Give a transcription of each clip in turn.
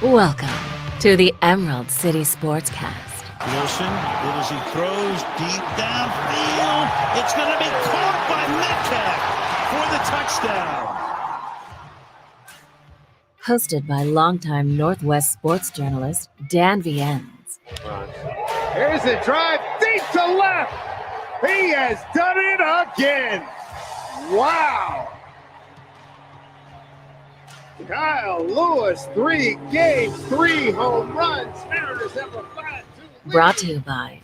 Welcome to the Emerald City Sportscast. Wilson, good as he throws deep downfield. It's going to be caught by Metcalf for the touchdown. Hosted by longtime Northwest sports journalist Dan Viennes. Here's the drive deep to left. He has done it again. Wow. Kyle Lewis, 3 games, 3 home runs. Mariners have a 5-2 lead. Brought to you by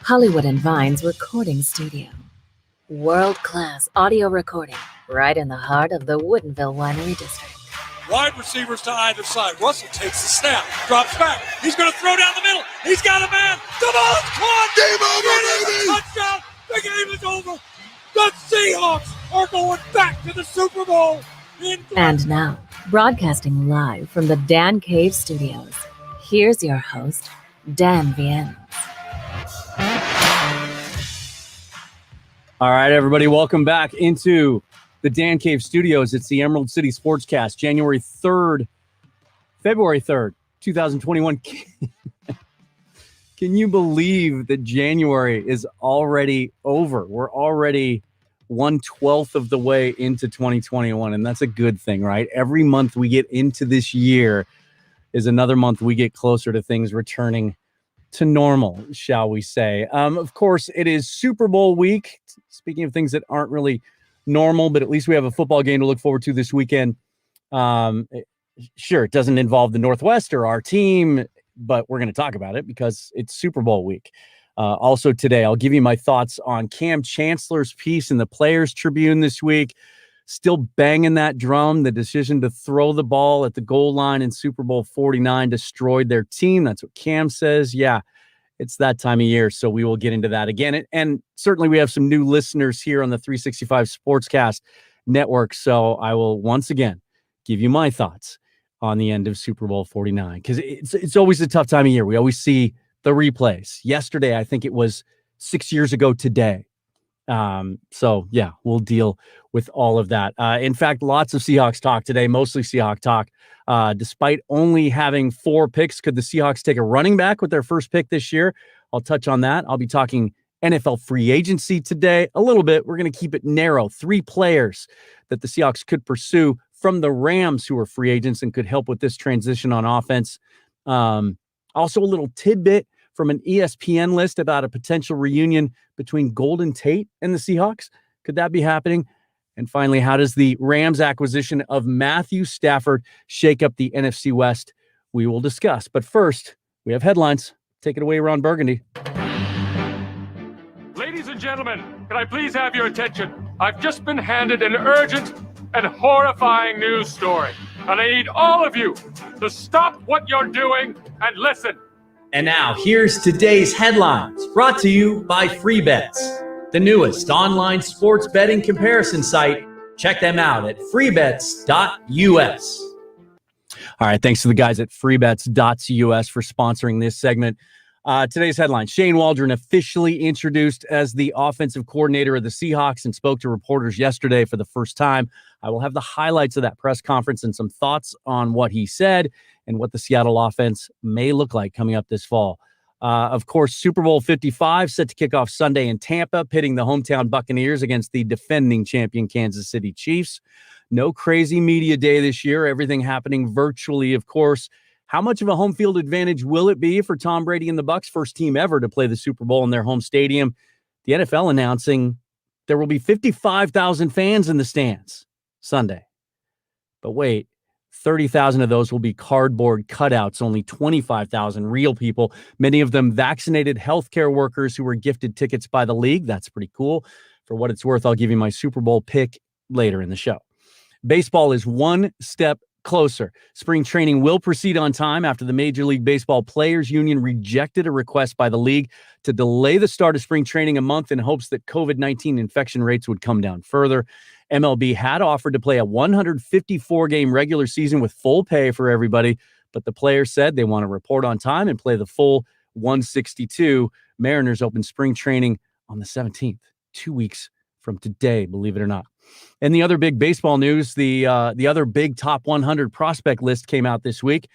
Hollywood and Vines Recording Studio. World-class audio recording right in the heart of the Woodinville Winery District. Wide receivers to either side. Russell takes the snap, drops back. He's going to throw down the middle. He's got a man. The ball is caught. Game over, baby. Touchdown. The game is over. The Seahawks are going back to the Super Bowl. And now, broadcasting live from the Dan Cave Studios, here's your host, Dan Viennes. All right, everybody, welcome back into the Dan Cave Studios. It's the Emerald City Sportscast, February 3rd, 2021. Can you believe that January is already over? We're already 1/12 of the way into 2021, and that's a good thing, right? Every month we get into this year is another month we get closer to things returning to normal, shall we say. Of course, it is Super Bowl week. Speaking of things that aren't really normal, but at least we have a football game to look forward to this weekend. Sure, it doesn't involve the Northwest or our team, but we're going to talk about it because it's Super Bowl week. Also today, I'll give you my thoughts on Cam Chancellor's piece in the Players Tribune this week. Still banging that drum. The decision to throw the ball at the goal line in Super Bowl 49 destroyed their team. That's what Cam says. Yeah, it's that time of year, so we will get into that again. And certainly we have some new listeners here on the 365 Sportscast Network, so I will once again give you my thoughts on the end of Super Bowl 49, because it's always a tough time of year. We always see the replays. Yesterday, I think it was 6 years ago today. So yeah, we'll deal with all of that. In fact, lots of Seahawks talk today, mostly Seahawks talk. Despite only having 4 picks, could the Seahawks take a running back with their first pick this year? I'll touch on that. I'll be talking NFL free agency today a little bit. We're going to keep it narrow. 3 players that the Seahawks could pursue from the Rams who are free agents and could help with this transition on offense. Also, a little tidbit from an ESPN list about a potential reunion between Golden Tate and the Seahawks. Could that be happening? And finally, how does the Rams acquisition of Matthew Stafford shake up the NFC West? We will discuss. But first, we have headlines. Take it away, Ron Burgundy. Ladies and gentlemen, can I please have your attention? I've just been handed an urgent and horrifying news story. And I need all of you to stop what you're doing and listen. And now, here's today's headlines, brought to you by FreeBets, the newest online sports betting comparison site. Check them out at freebets.us. All right, thanks to the guys at freebets.us for sponsoring this segment. Today's headline: Shane Waldron officially introduced as the offensive coordinator of the Seahawks and spoke to reporters yesterday for the first time. I will have the highlights of that press conference and some thoughts on what he said and what the Seattle offense may look like coming up this fall. Of course, Super Bowl 55 set to kick off Sunday in Tampa, pitting the hometown Buccaneers against the defending champion Kansas City Chiefs. No crazy media day this year, everything happening virtually, of course. How much of a home field advantage will it be for Tom Brady and the Bucs, first team ever to play the Super Bowl in their home stadium? The NFL announcing there will be 55,000 fans in the stands Sunday. But wait, 30,000 of those will be cardboard cutouts, only 25,000 real people, many of them vaccinated healthcare workers who were gifted tickets by the league. That's pretty cool. For what it's worth, I'll give you my Super Bowl pick later in the show. Baseball is one step closer. Spring training will proceed on time after the Major League Baseball Players Union rejected a request by the league to delay the start of spring training a month in hopes that COVID-19 infection rates would come down further. MLB had offered to play a 154-game regular season with full pay for everybody, but the players said they want to report on time and play the full 162. Mariners open spring training on the 17th, 2 weeks from today, believe it or not. And the other big baseball news, the other big top 100 prospect list came out this week.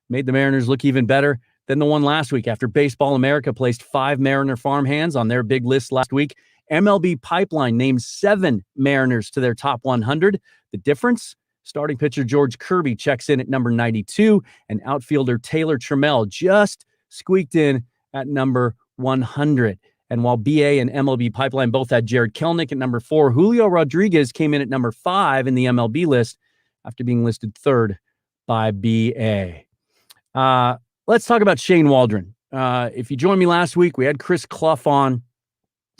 made the Mariners look even better than the one last week after Baseball America placed 5 Mariner farmhands on their big list last week. MLB Pipeline named 7 Mariners to their top 100. The difference? Starting pitcher George Kirby checks in at number 92, and outfielder Taylor Trammell just squeaked in at number 100. And while BA and MLB Pipeline both had Jared Kelenic at number 4, Julio Rodriguez came in at number 5 in the MLB list after being listed 3rd by BA. Let's talk about Shane Waldron. If you joined me last week, we had Chris Clough on.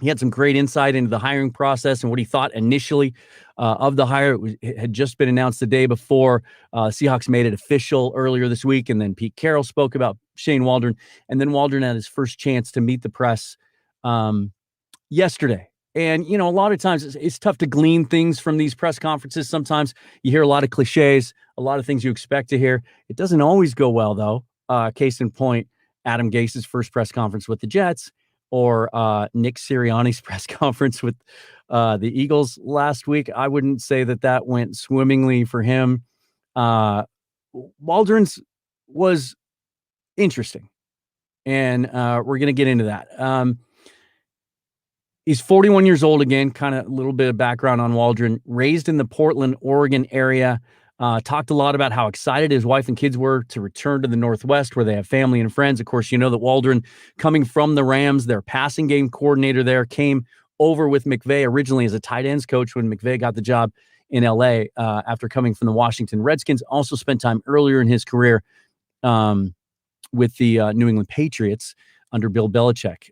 He had some great insight into the hiring process and what he thought initially of the hire. It had just been announced the day before. Seahawks made it official earlier this week, and then Pete Carroll spoke about Shane Waldron, and then Waldron had his first chance to meet the press yesterday. And, a lot of times it's tough to glean things from these press conferences. Sometimes you hear a lot of cliches, a lot of things you expect to hear. It doesn't always go well, though. Case in point, Adam Gase's first press conference with the Jets, or Nick Sirianni's press conference with the Eagles last week. I wouldn't say that went swimmingly for him. Waldron's was interesting, and we're going to get into that. He's 41 years old again, kind of a little bit of background on Waldron. Raised in the Portland, Oregon area. Talked a lot about how excited his wife and kids were to return to the Northwest where they have family and friends. Of course, you know that Waldron, coming from the Rams, their passing game coordinator there, came over with McVay originally as a tight ends coach when McVay got the job in L.A. After coming from the Washington Redskins. Also spent time earlier in his career with the New England Patriots under Bill Belichick.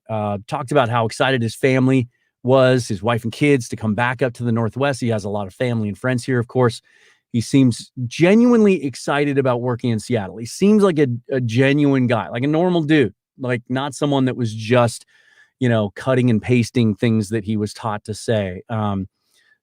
Talked about how excited his family was, his wife and kids, to come back up to the Northwest. He has a lot of family and friends here, of course. He seems genuinely excited about working in Seattle. He seems like a genuine guy, like a normal dude, like not someone that was just, cutting and pasting things that he was taught to say.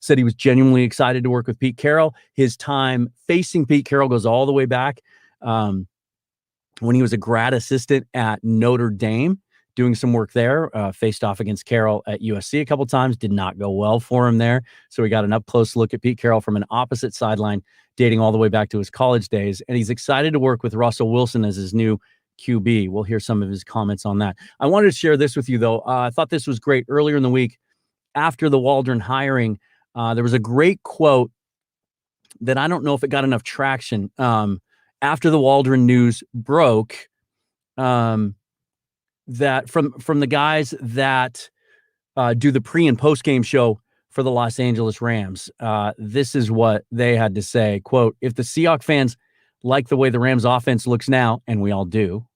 Said he was genuinely excited to work with Pete Carroll. His time facing Pete Carroll goes all the way back when he was a grad assistant at Notre Dame, doing some work there, faced off against Carroll at USC a couple times, did not go well for him there. So we got an up-close look at Pete Carroll from an opposite sideline, dating all the way back to his college days. And he's excited to work with Russell Wilson as his new QB. We'll hear some of his comments on that. I wanted to share this with you, though. I thought this was great. Earlier in the week, after the Waldron hiring, there was a great quote that I don't know if it got enough traction. After the Waldron news broke, that from the guys that do the pre and post game show for the Los Angeles Rams. This is what they had to say. Quote, "If the Seahawks fans like the way the Rams offense looks now, and we all do,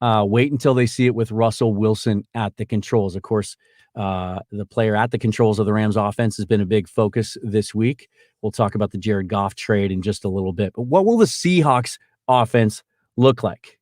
wait until they see it with Russell Wilson at the controls." Of course, the player at the controls of the Rams offense has been a big focus this week. We'll talk about the Jared Goff trade in just a little bit. But what will the Seahawks offense look like?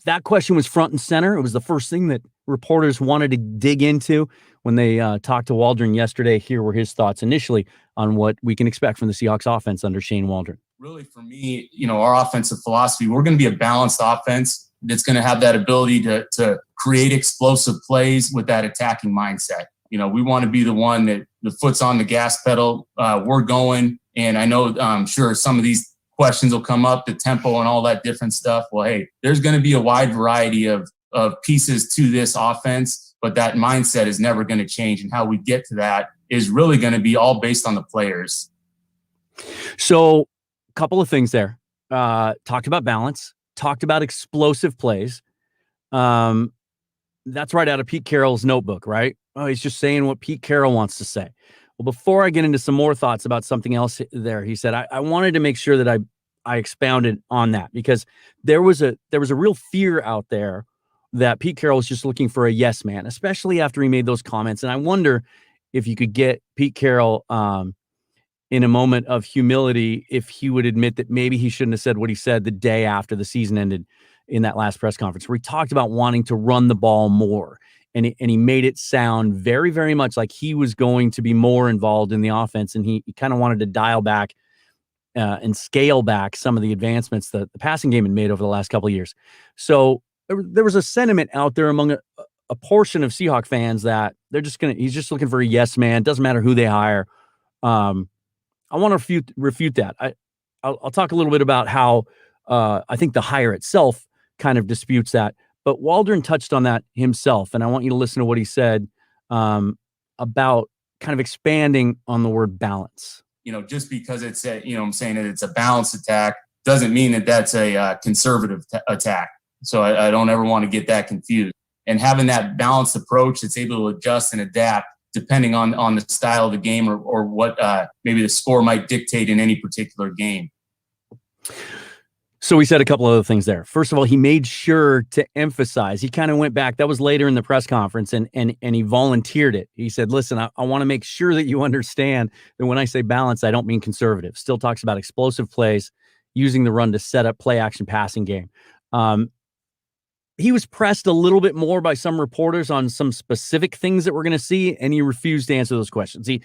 That question was front and center. It was the first thing that reporters wanted to dig into when they talked to Waldron yesterday. Here were his thoughts initially on what we can expect from the Seahawks offense under Shane Waldron. Really, for me, our offensive philosophy, we're going to be a balanced offense that's going to have that ability to create explosive plays with that attacking mindset. We want to be the one that the foot's on the gas pedal. We're going, and I know I'm sure some of these questions will come up, the tempo and all that different stuff. Well, hey, there's going to be a wide variety of pieces to this offense, but that mindset is never going to change. And how we get to that is really going to be all based on the players. So a couple of things there. Talked about balance, talked about explosive plays. That's right out of Pete Carroll's notebook, right? Oh, he's just saying what Pete Carroll wants to say. Well, before I get into some more thoughts about something else there, he said, I wanted to make sure that I expounded on that, because there was a real fear out there that Pete Carroll was just looking for a yes man, especially after he made those comments. And I wonder if you could get Pete Carroll in a moment of humility, if he would admit that maybe he shouldn't have said what he said the day after the season ended in that last press conference, where he talked about wanting to run the ball more. And he made it sound very, very much like he was going to be more involved in the offense. And he kind of wanted to dial back and scale back some of the advancements that the passing game had made over the last couple of years. So there was a sentiment out there among a portion of Seahawk fans that he's just looking for a yes man. Doesn't matter who they hire. I want to refute that. I'll talk a little bit about how I think the hire itself kind of disputes that. But Waldron touched on that himself, and I want you to listen to what he said about kind of expanding on the word balance. Just because it's I'm saying that it's a balanced attack doesn't mean that that's a conservative attack. So I don't ever want to get that confused. And having that balanced approach that's able to adjust and adapt depending on the style of the game or what maybe the score might dictate in any particular game. So we said a couple of other things there. First of all, he made sure to emphasize, he kind of went back, that was later in the press conference, and he volunteered it. He said, listen, I want to make sure that you understand that when I say balance, I don't mean conservative. Still talks about explosive plays, using the run to set up play action passing game. He was pressed a little bit more by some reporters on some specific things that we're going to see, and he refused to answer those questions. He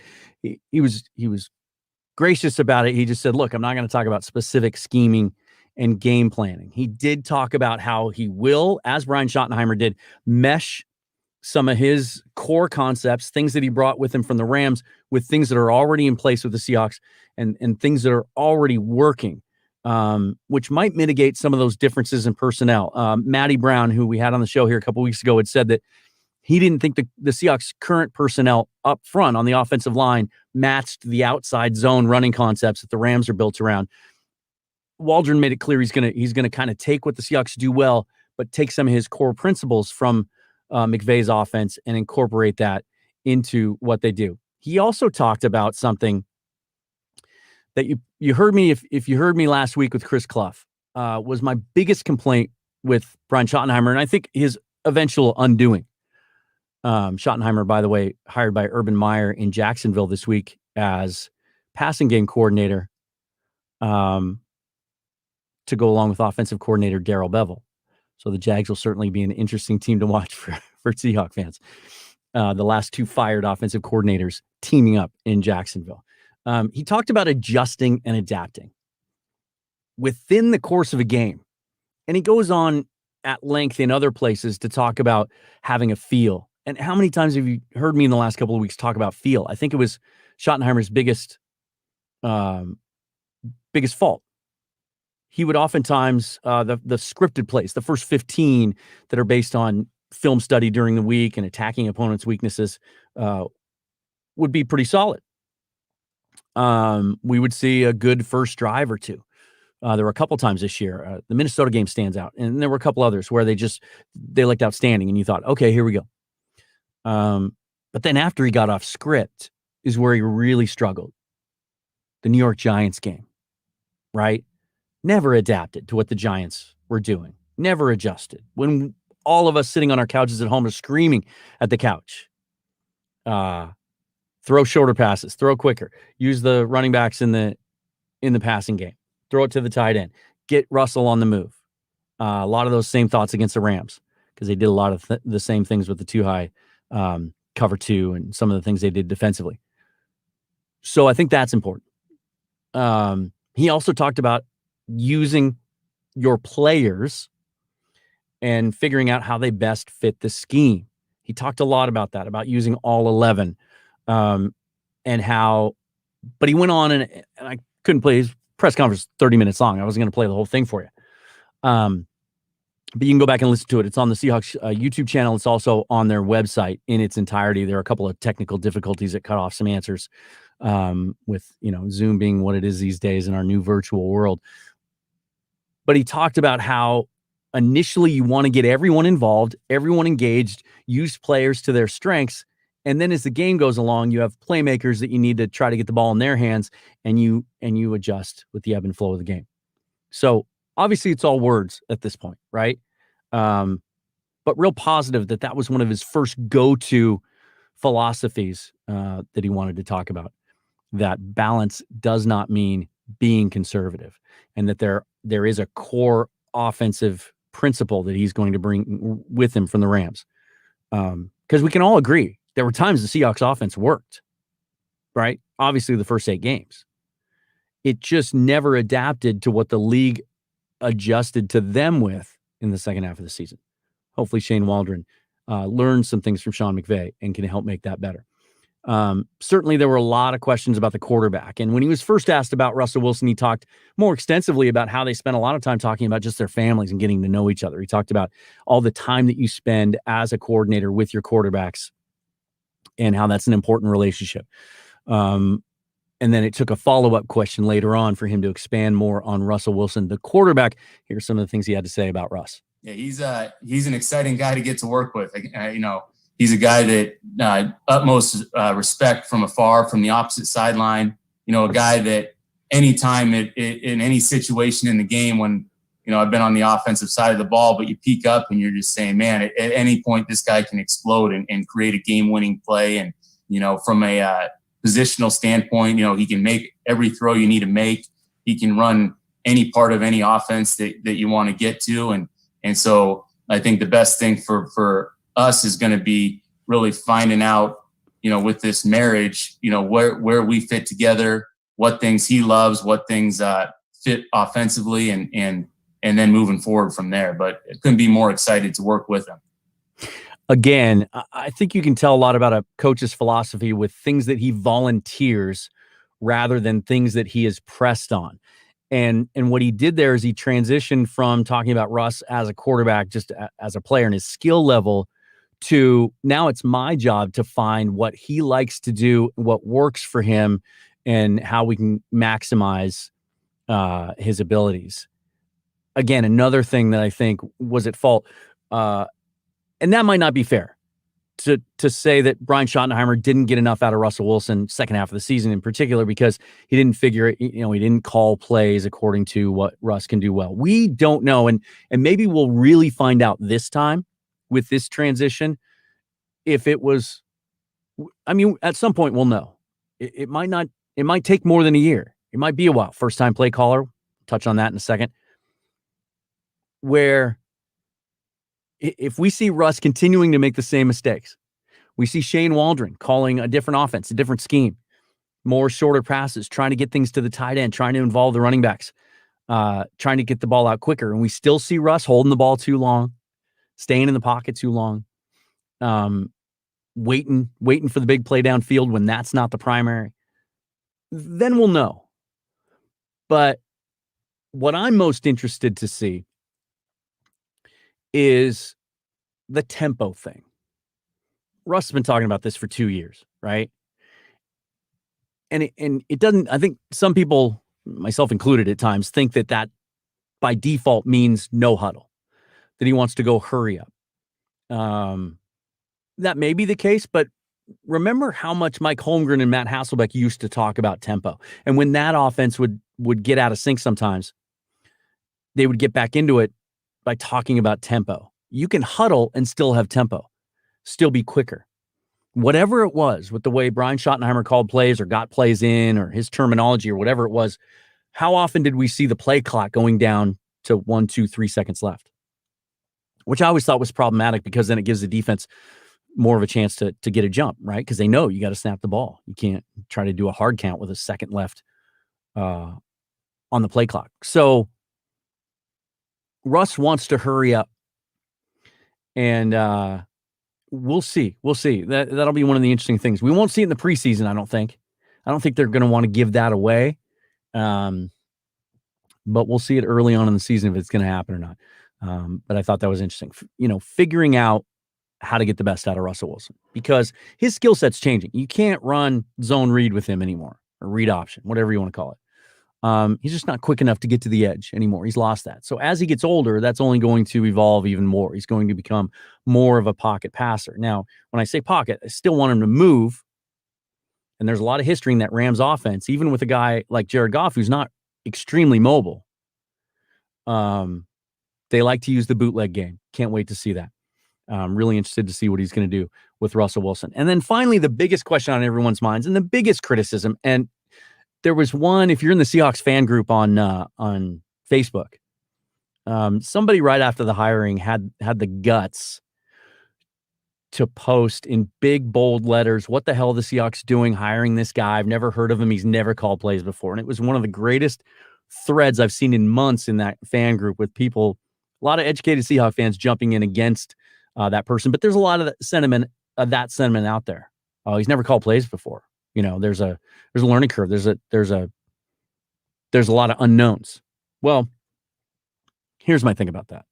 was gracious about it. He just said, look, I'm not going to talk about specific scheming and game planning. He did talk about how he will, as Brian Schottenheimer did, mesh some of his core concepts, things that he brought with him from the Rams, with things that are already in place with the Seahawks and things that are already working, which might mitigate some of those differences in personnel. Matty Brown, who we had on the show here a couple weeks ago, had said that he didn't think the Seahawks' current personnel up front on the offensive line matched the outside zone running concepts that the Rams are built around. Waldron made it clear he's gonna kind of take what the Seahawks do well, but take some of his core principles from McVay's offense and incorporate that into what they do. He also talked about something that you heard me if you heard me last week with Chris Clough, was my biggest complaint with Brian Schottenheimer, and I think his eventual undoing. Schottenheimer, by the way, hired by Urban Meyer in Jacksonville this week as passing game coordinator. To go along with offensive coordinator Darrell Bevell. So the Jags will certainly be an interesting team to watch for Seahawks fans. The last two fired offensive coordinators teaming up in Jacksonville. He talked about adjusting and adapting within the course of a game. And he goes on at length in other places to talk about having a feel. And how many times have you heard me in the last couple of weeks talk about feel? I think it was Schottenheimer's biggest fault. He would oftentimes, the scripted plays, the first 15 that are based on film study during the week and attacking opponents' weaknesses, would be pretty solid. We would see a good first drive or two. There were a couple times this year. The Minnesota game stands out, and there were a couple others where they looked outstanding, and you thought, okay, here we go. But then after he got off script is where he really struggled. The New York Giants game, right? Never adapted to what the Giants were doing. Never adjusted. When all of us sitting on our couches at home are screaming at the couch. Throw shorter passes. Throw quicker. Use the running backs in the passing game. Throw it to the tight end. Get Russell on the move. A lot of those same thoughts against the Rams because they did a lot of the same things with the too high cover two and some of the things they did defensively. So I think that's important. He also talked about using your players and figuring out how they best fit the scheme. He talked a lot about that, about using all 11, and how, but he went on and I couldn't play his press conference 30 minutes long. I wasn't going to play the whole thing for you. But you can go back and listen to it. It's on the Seahawks YouTube channel. It's also on their website in its entirety. There are a couple of technical difficulties that cut off some answers, with, Zoom being what it is these days in our new virtual world. But he talked about how initially you want to get everyone involved, everyone engaged, use players to their strengths. And then as the game goes along, you have playmakers that you need to try to get the ball in their hands, and you adjust with the ebb and flow of the game. So obviously it's all words at this point, right? But real positive that was one of his first go-to philosophies that he wanted to talk about, that balance does not mean being conservative, and that there is a core offensive principle that he's going to bring with him from the Rams. Because we can all agree there were times the Seahawks offense worked, right? Obviously the first 8 games. It just never adapted to what the league adjusted to them with in the second half of the season. Hopefully Shane Waldron learned some things from Sean McVay and can help make that better. Certainly there were a lot of questions about the quarterback. And when he was first asked about Russell Wilson, he talked more extensively about how they spent a lot of time talking about just their families and getting to know each other. He talked about all the time that you spend as a coordinator with your quarterbacks and how that's an important relationship. And then it took a follow-up question later on for him to expand more on Russell Wilson, the quarterback. Here's some of the things he had to say about Russ. Yeah, he's an exciting guy to get to work with. He's a guy that utmost respect from afar, from the opposite sideline. A guy that anytime in any situation in the game when, I've been on the offensive side of the ball, but you peek up and you're just saying, man, at any point this guy can explode and create a game-winning play. And, from a positional standpoint, he can make every throw you need to make. He can run any part of any offense that you want to get to. And so I think the best thing for us is going to be really finding out, with this marriage, where we fit together, what things he loves, what things fit offensively, and then moving forward from there. But I couldn't be more excited to work with him. Again, I think you can tell a lot about a coach's philosophy with things that he volunteers rather than things that he is pressed on. And what he did there is he transitioned from talking about Russ as a quarterback, just as a player and his skill level, to now it's my job to find what he likes to do, what works for him, and how we can maximize his abilities. Again, another thing that I think was at fault, and that might not be fair to say that Brian Schottenheimer didn't get enough out of Russell Wilson second half of the season in particular, because he didn't figure it, he didn't call plays according to what Russ can do well. We don't know. And maybe we'll really find out this time with this transition. If it was, at some point we'll know. It might take more than a year. It might be a while. First time play caller, touch on that in a second, where if we see Russ continuing to make the same mistakes, we see Shane Waldron calling a different offense, a different scheme, more shorter passes, trying to get things to the tight end, trying to involve the running backs, trying to get the ball out quicker. And we still see Russ holding the ball too long, staying in the pocket too long, waiting for the big play downfield when that's not the primary. Then we'll know. But what I'm most interested to see is the tempo thing. Russ has been talking about this for 2 years, right? And it doesn't, I think some people, myself included at times, think that by default means no huddle, that he wants to go hurry up. That may be the case, but remember how much Mike Holmgren and Matt Hasselbeck used to talk about tempo. And when that offense would get out of sync sometimes, they would get back into it by talking about tempo. You can huddle and still have tempo, still be quicker. Whatever it was with the way Brian Schottenheimer called plays or got plays in, or his terminology or whatever it was, how often did we see the play clock going down to 1, 2, 3 seconds left? Which I always thought was problematic, because then it gives the defense more of a chance to get a jump, right? Because they know you got to snap the ball. You can't try to do a hard count with a second left on the play clock. So Russ wants to hurry up, and we'll see. That'll be one of the interesting things. We won't see it in the preseason, I don't think. I don't think they're going to want to give that away. But we'll see it early on in the season if it's going to happen or not. But I thought that was interesting. Figuring out how to get the best out of Russell Wilson, because his skill set's changing. You can't run zone read with him anymore, or read option, whatever you want to call it. He's just not quick enough to get to the edge anymore. He's lost that. So as he gets older, that's only going to evolve even more. He's going to become more of a pocket passer. Now, when I say pocket, I still want him to move. And there's a lot of history in that Rams offense, even with a guy like Jared Goff, who's not extremely mobile. They like to use the bootleg game. Can't wait to see that. I'm really interested to see what he's going to do with Russell Wilson. And then finally, the biggest question on everyone's minds and the biggest criticism, and there was one, if you're in the Seahawks fan group on Facebook, somebody right after the hiring had the guts to post in big, bold letters, what the hell are the Seahawks doing hiring this guy? I've never heard of him. He's never called plays before. And it was one of the greatest threads I've seen in months in that fan group, with people, a lot of educated Seahawks fans jumping in against that person. But there's a lot of that sentiment out there. Oh, he's never called plays before. There's a learning curve. There's a lot of unknowns. Well, here's my thing about that.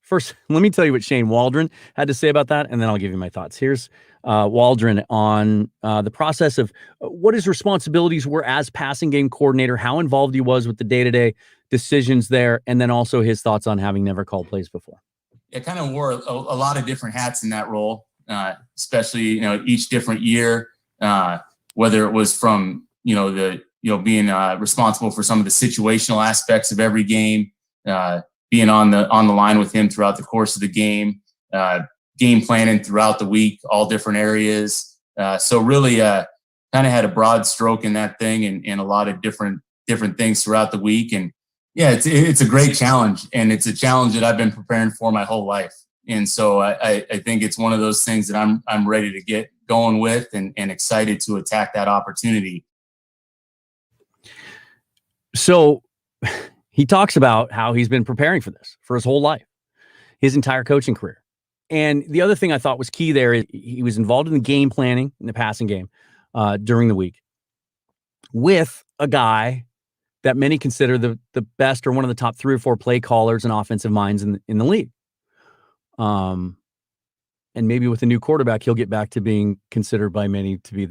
First, let me tell you what Shane Waldron had to say about that, and then I'll give you my thoughts. Here's Waldron on the process of what his responsibilities were as passing game coordinator, how involved he was with the day-to-day decisions there, and then also his thoughts on having never called plays before. It kind of wore a lot of different hats in that role, especially each different year, whether it was from being responsible for some of the situational aspects of every game, being on the line with him throughout the course of the game, game planning throughout the week, all different areas. So really kind of had a broad stroke in that thing and a lot of different things throughout the week. And yeah, it's a great challenge, and it's a challenge that I've been preparing for my whole life. And so I think it's one of those things that I'm ready to get going with and excited to attack that opportunity. So he talks about how he's been preparing for this for his whole life, his entire coaching career. And the other thing I thought was key there is he was involved in the game planning in the passing game during the week with a guy that many consider the best or one of the top 3 or 4 play callers and offensive minds in the league. And maybe with a new quarterback, he'll get back to being considered by many to be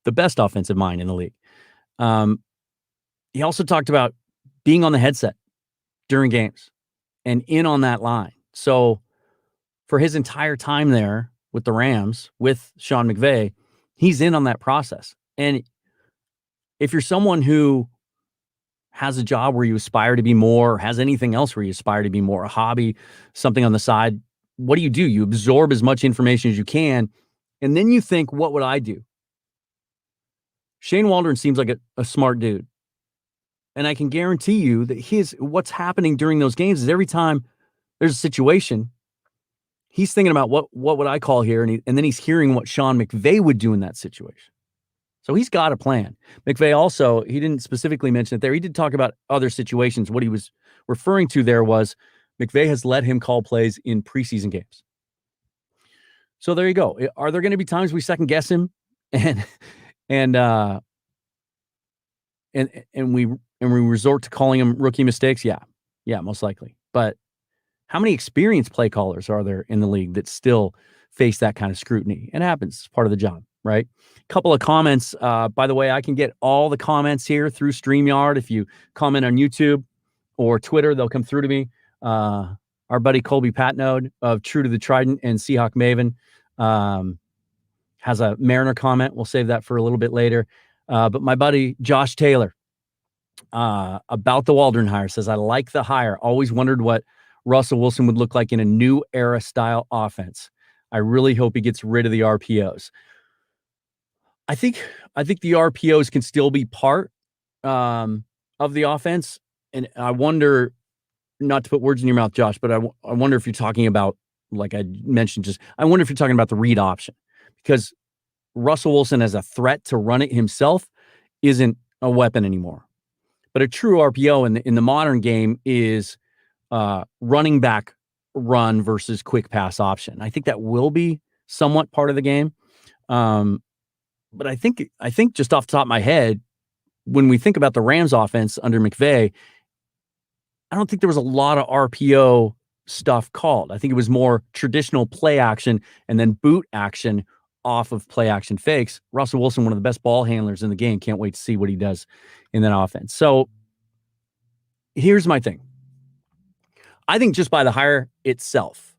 the best offensive mind in the league. He also talked about being on the headset during games and in on that line. So for his entire time there with the Rams, with Sean McVay, he's in on that process. And if you're someone who has a job where you aspire to be more, or has anything else where you aspire to be more, a hobby, something on the side, what do? You absorb as much information as you can, and then you think, what would I do? Shane Waldron seems like a smart dude. And I can guarantee you that what's happening during those games is every time there's a situation, he's thinking about what would I call here, and then he's hearing what Sean McVay would do in that situation. So he's got a plan. McVay also, he didn't specifically mention it there. He did talk about other situations. What he was referring to there was McVay has let him call plays in preseason games. So there you go. Are there going to be times we second guess him and we resort to calling him rookie mistakes? Yeah, most likely. But how many experienced play callers are there in the league that still face that kind of scrutiny? It happens. It's part of the job, right? A couple of comments. By the way, I can get all the comments here through StreamYard. If you comment on YouTube or Twitter, they'll come through to me. Our buddy Colby Patnode of True to the Trident and Seahawk Maven has a Mariner comment. We'll save that for a little bit later. But my buddy Josh Taylor about the Waldron hire says, I like the hire. Always wondered what Russell Wilson would look like in a new era style offense. I really hope he gets rid of the RPOs. I think the RPOs can still be part of the offense. And I wonder, not to put words in your mouth, Josh, but I wonder if you're talking about, like I mentioned, I wonder if you're talking about the read option, because Russell Wilson as a threat to run it himself isn't a weapon anymore. But a true RPO in the modern game is running back run versus quick pass option. I think that will be somewhat part of the game. But I think just off the top of my head, when we think about the Rams offense under McVay, I don't think there was a lot of RPO stuff called. I think it was more traditional play action and then boot action off of play action fakes. Russell Wilson, one of the best ball handlers in the game. Can't wait to see what he does in that offense. So here's my thing. I think just by the hire itself,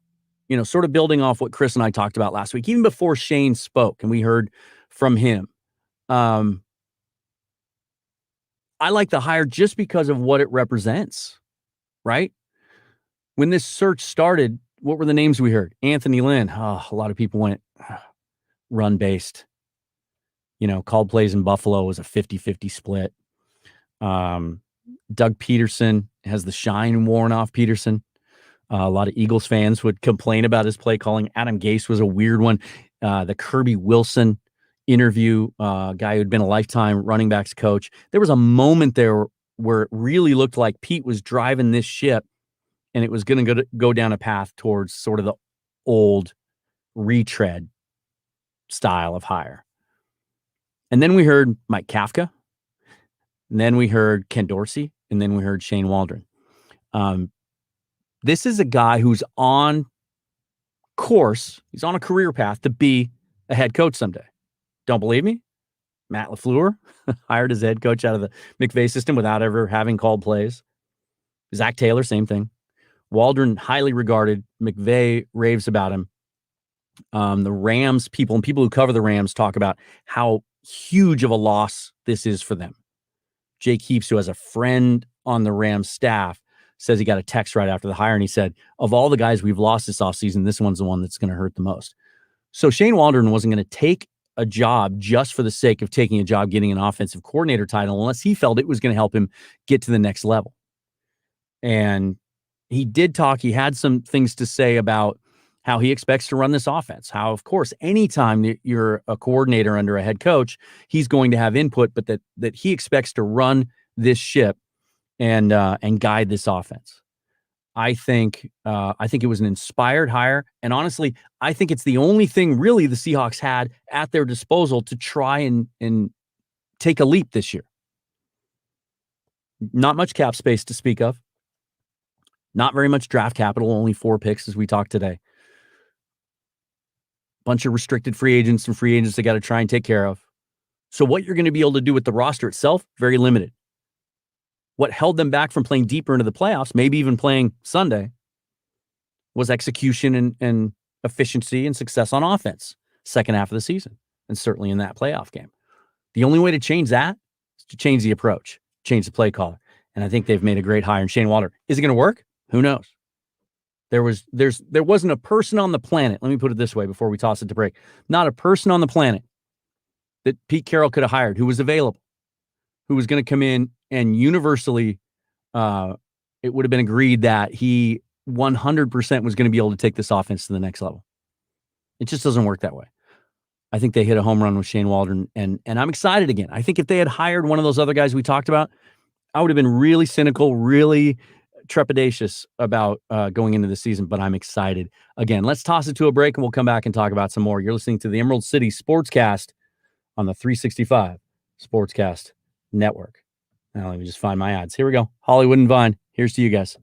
sort of building off what Chris and I talked about last week, even before Shane spoke and we heard from him, I like the hire just because of what it represents, right? When this search started, what were the names we heard? Anthony Lynn. Oh, a lot of people went run-based. Called plays in Buffalo was a 50-50 split. Doug Peterson has the shine worn off Peterson. A lot of Eagles fans would complain about his play calling. Adam Gase was a weird one. The Kirby Wilson interview, guy who'd been a lifetime running backs coach. There was a moment there where it really looked like Pete was driving this ship and it was going to go down a path towards sort of the old retread style of hire. And then we heard Mike Kafka. And then we heard Ken Dorsey. And then we heard Shane Waldron. This is a guy who's on course. He's on a career path to be a head coach someday. Don't believe me? Matt LaFleur hired as head coach out of the McVay system without ever having called plays. Zach Taylor, same thing. Waldron, highly regarded. McVay raves about him. The Rams people and people who cover the Rams talk about how huge of a loss this is for them. Jake Heaps, who has a friend on the Rams staff, says he got a text right after the hire, and he said, of all the guys we've lost this offseason, this one's the one that's going to hurt the most. So Shane Waldron wasn't going to take a job just for the sake of taking a job, getting an offensive coordinator title, unless he felt it was going to help him get to the next level. And he did talk. He had some things to say about how he expects to run this offense. How, of course, anytime you're a coordinator under a head coach, he's going to have input, but that he expects to run this ship and guide this offense. I think it was an inspired hire. And honestly, I think it's the only thing really the Seahawks had at their disposal to try and take a leap this year. Not much cap space to speak of. Not very much draft capital, only 4 picks as we talked today. Bunch of restricted free agents and free agents they got to try and take care of. So what you're going to be able to do with the roster itself, very limited. What held them back from playing deeper into the playoffs, maybe even playing Sunday, was execution and efficiency and success on offense second half of the season, and certainly in that playoff game. The only way to change that is to change the approach, change the play caller. And I think they've made a great hire in Shane Waldron. Is it going to work? Who knows? There wasn't a person on the planet, let me put it this way before we toss it to break, not a person on the planet that Pete Carroll could have hired who was available, who was going to come in and universally, it would have been agreed that he 100% was going to be able to take this offense to the next level. It just doesn't work that way. I think they hit a home run with Shane Waldron, and I'm excited again. I think if they had hired one of those other guys we talked about, I would have been really cynical, really trepidatious about going into the season, but I'm excited. Again, let's toss it to a break, and we'll come back and talk about some more. You're listening to the Emerald City Sportscast on the 365 Sportscast Network. Now, let me just find my ads. Here we go. Hollywood and Vine. Here's to you guys.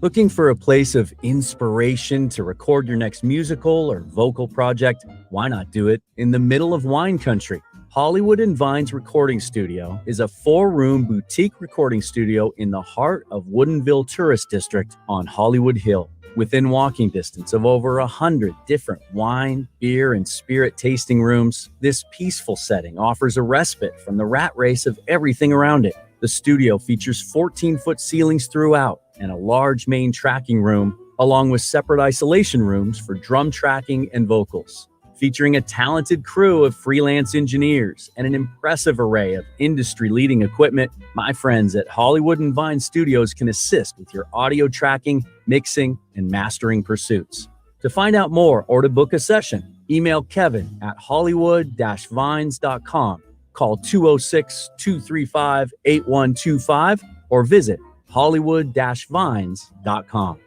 Looking for a place of inspiration to record your next musical or vocal project? Why not do it in the middle of wine country? Hollywood and Vine's recording studio is a 4-room boutique recording studio in the heart of Woodinville Tourist District on Hollywood Hill. Within walking distance of over 100 different wine, beer, and spirit tasting rooms, this peaceful setting offers a respite from the rat race of everything around it. The studio features 14-foot ceilings throughout and a large main tracking room, along with separate isolation rooms for drum tracking and vocals. Featuring a talented crew of freelance engineers and an impressive array of industry-leading equipment, my friends at Hollywood and Vine Studios can assist with your audio tracking, mixing, and mastering pursuits. To find out more or to book a session, email Kevin at hollywood-vines.com, call 206-235-8125, or visit hollywood-vines.com.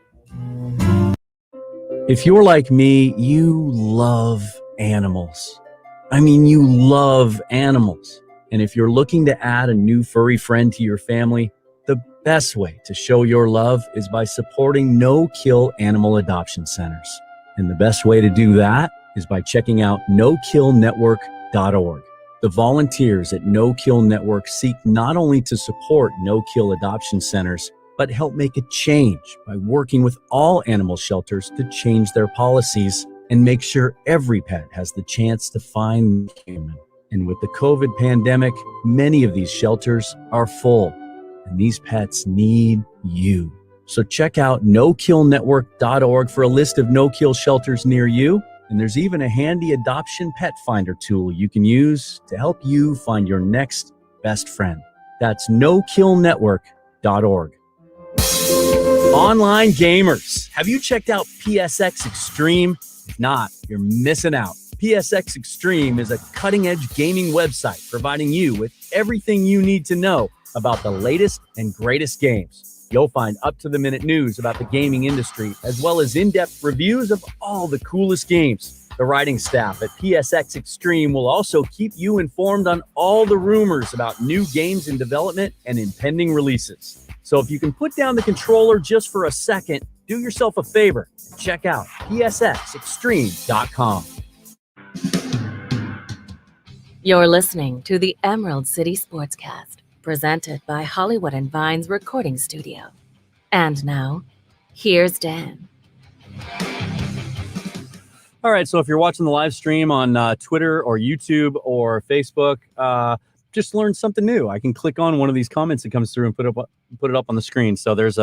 If you're like me, you love animals. I mean, you love animals. And if you're looking to add a new furry friend to your family, the best way to show your love is by supporting no-kill animal adoption centers. And the best way to do that is by checking out nokillnetwork.org. The volunteers at No Kill Network seek not only to support no-kill adoption centers, but help make a change by working with all animal shelters to change their policies and make sure every pet has the chance to find a human. And with the COVID pandemic, many of these shelters are full, and these pets need you. So check out nokillnetwork.org for a list of no-kill shelters near you. And there's even a handy adoption pet finder tool you can use to help you find your next best friend. That's nokillnetwork.org. Online gamers, have you checked out PSX Extreme? If not, you're missing out. PSX Extreme is a cutting-edge gaming website providing you with everything you need to know about the latest and greatest games. You'll find up-to-the-minute news about the gaming industry, as well as in-depth reviews of all the coolest games. The writing staff at PSX Extreme will also keep you informed on all the rumors about new games in development and impending releases. So if you can put down the controller just for a second, do yourself a favor. Check out psxextreme.com. You're listening to the Emerald City Sportscast, presented by Hollywood and Vines Recording Studio. And now, here's Dan. All right, so if you're watching the live stream on Twitter or YouTube or Facebook, just learned something new. I can click on one of these comments that comes through and put it up on the screen. So there's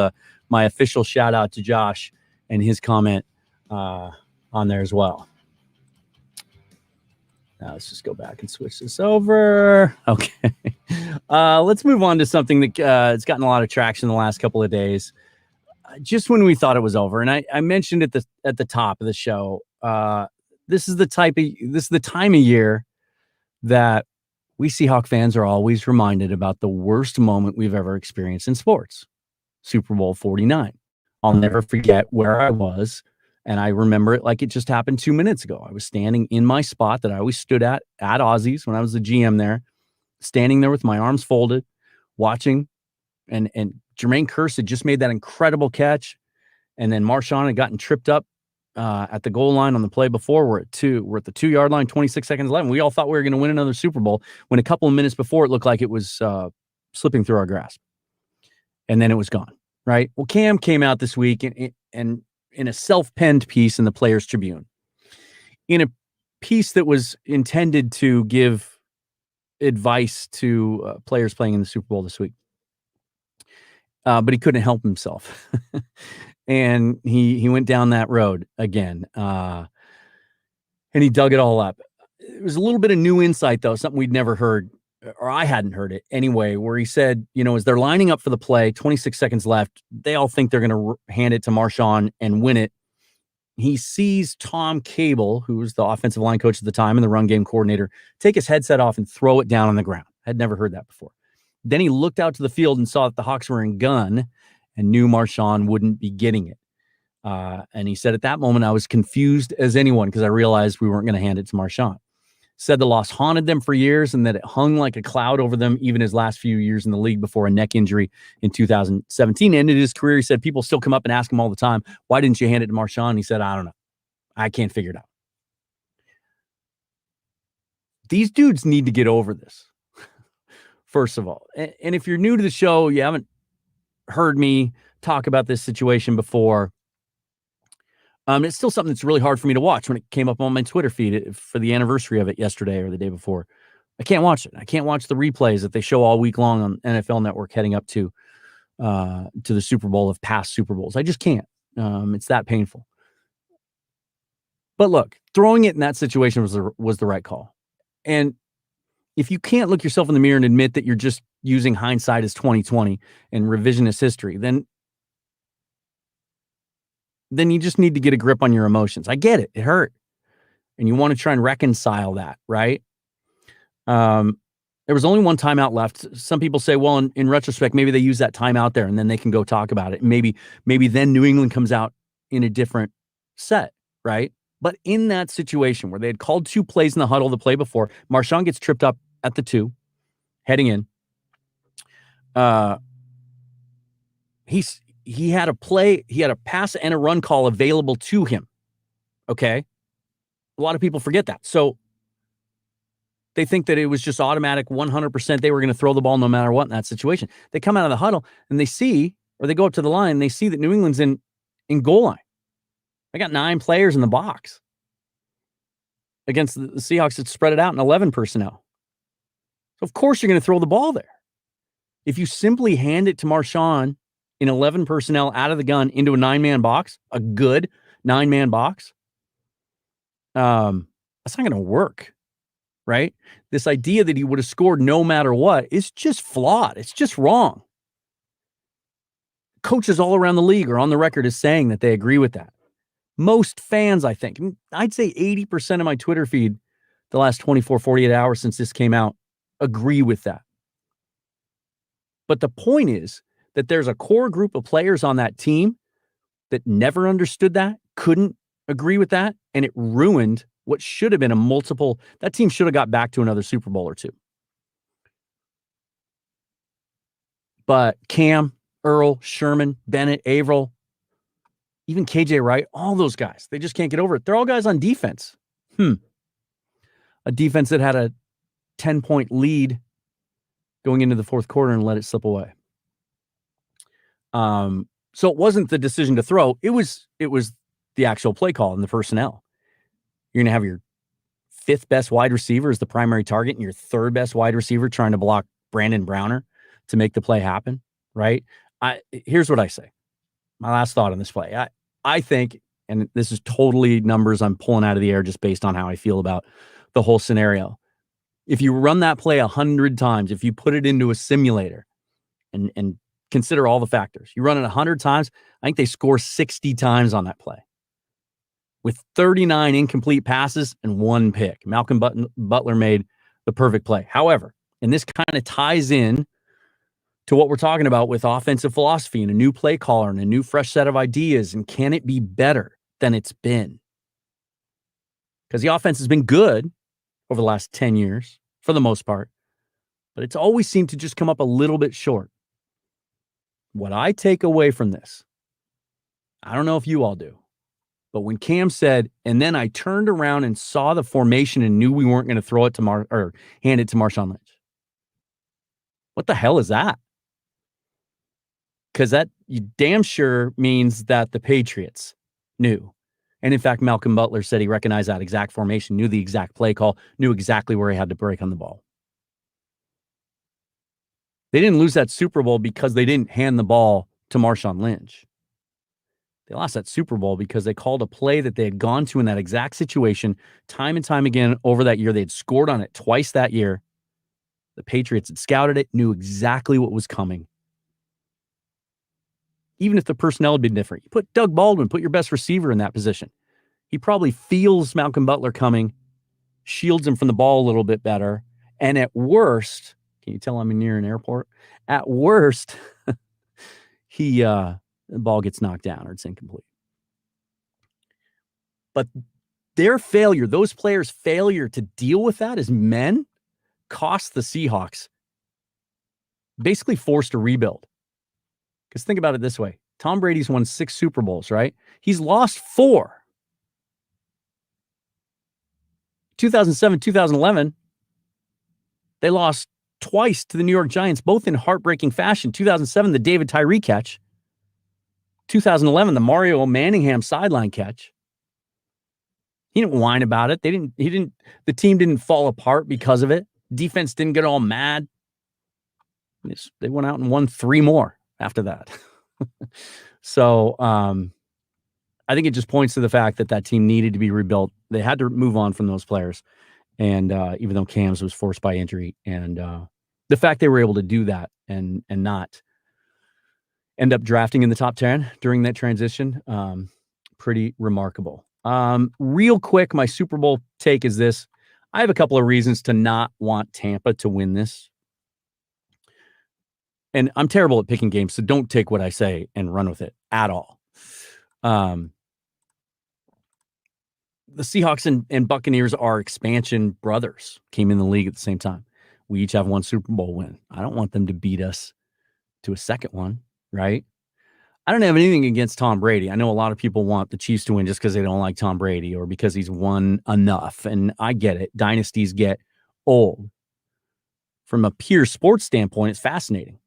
my official shout out to Josh and his comment on there as well. Now let's just go back and switch this over. Okay, let's move on to something that it's gotten a lot of traction the last couple of days. Just when we thought it was over, and I mentioned it at the top of the show. This is the time of year that we Seahawk fans are always reminded about the worst moment we've ever experienced in sports. Super Bowl 49. I'll never forget where I was, and I remember it like it just happened 2 minutes ago. I was standing in my spot that I always stood at Aussies when I was the GM there, standing there with my arms folded, watching, and Jermaine Kearse had just made that incredible catch, and then Marshawn had gotten tripped up at the goal line on the play before. We're at the 2-yard line, 26 seconds left. We all thought we were going to win another Super Bowl when a couple of minutes before it looked like it was slipping through our grasp. And then it was gone, right? Well, Cam came out this week and in a self-penned piece in the Players Tribune, in a piece that was intended to give advice to players playing in the Super Bowl this week. But he couldn't help himself. And he went down that road again, and he dug it all up. It was a little bit of new insight, though, something we'd never heard, or I hadn't heard it anyway, where he said, as they're lining up for the play, 26 seconds left, they all think they're going to hand it to Marshawn and win it. He sees Tom Cable, who was the offensive line coach at the time and the run game coordinator, take his headset off and throw it down on the ground. Had never heard that before. Then he looked out to the field and saw that the Hawks were in gun and knew Marshawn wouldn't be getting it. And he said, at that moment, I was confused as anyone because I realized we weren't going to hand it to Marshawn. Said the loss haunted them for years and that it hung like a cloud over them even his last few years in the league before a neck injury in 2017 ended his career. He said people still come up and ask him all the time, why didn't you hand it to Marshawn? He said, I don't know. I can't figure it out. These dudes need to get over this, first of all. And if you're new to the show, you haven't heard me talk about this situation before. It's still something that's really hard for me to watch when it came up on my Twitter feed for the anniversary of it yesterday or the day before. I can't watch it. I can't watch the replays that they show all week long on NFL Network heading up to the Super Bowl of past Super Bowls. I just can't. It's that painful. But look, throwing it in that situation was the right call. And if you can't look yourself in the mirror and admit that you're just using hindsight as 2020 and revisionist history, then you just need to get a grip on your emotions. I get it. It hurt. And you want to try and reconcile that, right? There was only one timeout left. Some people say, well, in retrospect, maybe they use that timeout there and then they can go talk about it. Maybe then New England comes out in a different set, right? But in that situation where they had called 2 plays in the huddle the play before, Marshawn gets tripped up at the 2, heading in. He had a pass and a run call available to him. Okay. A lot of people forget that. So they think that it was just automatic 100%. They were going to throw the ball no matter what in that situation. They come out of the huddle and they go up to the line and they see that New England's in goal line. They got 9 players in the box against the Seahawks that spread it out in 11 personnel. So of course you're going to throw the ball there. If you simply hand it to Marshawn in 11 personnel out of the gun into a 9-man box, a good 9-man box, that's not going to work, right? This idea that he would have scored no matter what is just flawed. It's just wrong. Coaches all around the league are on the record as saying that they agree with that. Most fans, I think, I'd say 80% of my Twitter feed the last 24, 48 hours since this came out agree with that. But the point is that there's a core group of players on that team that never understood that, couldn't agree with that, and it ruined what should have been that team should have got back to another Super Bowl or two. But Cam, Earl, Sherman, Bennett, Averill, even KJ Wright, all those guys, they just can't get over it. They're all guys on defense. A defense that had a 10-point lead going into the fourth quarter and let it slip away. So it wasn't the decision to throw. It was the actual play call and the personnel. You're going to have your fifth best wide receiver as the primary target and your third best wide receiver trying to block Brandon Browner to make the play happen, right? Here's what I say. My last thought on this play. I think, and this is totally numbers I'm pulling out of the air just based on how I feel about the whole scenario. If you run that play 100 times, if you put it into a simulator and consider all the factors, you run it 100 times, I think they score 60 times on that play with 39 incomplete passes and 1 pick. Malcolm Butler made the perfect play. However, and this kind of ties in to what we're talking about with offensive philosophy and a new play caller and a new fresh set of ideas, and can it be better than it's been? Because the offense has been good over the last 10 years for the most part, but it's always seemed to just come up a little bit short. What I take away from this, I don't know if you all do, but when Cam said, and then I turned around and saw the formation and knew we weren't going to throw it to hand it to Marshawn Lynch. What the hell is that? Because that damn sure means that the Patriots knew. And in fact, Malcolm Butler said he recognized that exact formation, knew the exact play call, knew exactly where he had to break on the ball. They didn't lose that Super Bowl because they didn't hand the ball to Marshawn Lynch. They lost that Super Bowl because they called a play that they had gone to in that exact situation time and time again over that year. They had scored on it twice that year. The Patriots had scouted it, knew exactly what was coming. Even if the personnel had been different. You put Doug Baldwin, put your best receiver in that position. He probably feels Malcolm Butler coming, shields him from the ball a little bit better, and at worst, can you tell I'm near an airport? At worst, the ball gets knocked down or it's incomplete. But their failure, those players' failure to deal with that as men, cost the Seahawks, basically forced a rebuild. Because think about it this way. Tom Brady's won 6 Super Bowls, right? He's lost 4. 2007, 2011, they lost twice to the New York Giants, both in heartbreaking fashion. 2007, the David Tyree catch. 2011, the Mario Manningham sideline catch. He didn't whine about it. The team didn't fall apart because of it. Defense didn't get all mad. They went out and won 3 more after that. So I think it just points to the fact that team needed to be rebuilt. They had to move on from those players. And even though Cam's was forced by injury, and the fact they were able to do that and not end up drafting in the top 10 during that transition, pretty remarkable. Real quick, my Super Bowl take is this. I have a couple of reasons to not want Tampa to win this. And I'm terrible at picking games, so don't take what I say and run with it at all. The Seahawks and Buccaneers are expansion brothers, came in the league at the same time. We each have 1 Super Bowl win. I don't want them to beat us to a second one, right? I don't have anything against Tom Brady. I know a lot of people want the Chiefs to win just because they don't like Tom Brady or because he's won enough. And I get it. Dynasties get old. From a pure sports standpoint, it's fascinating.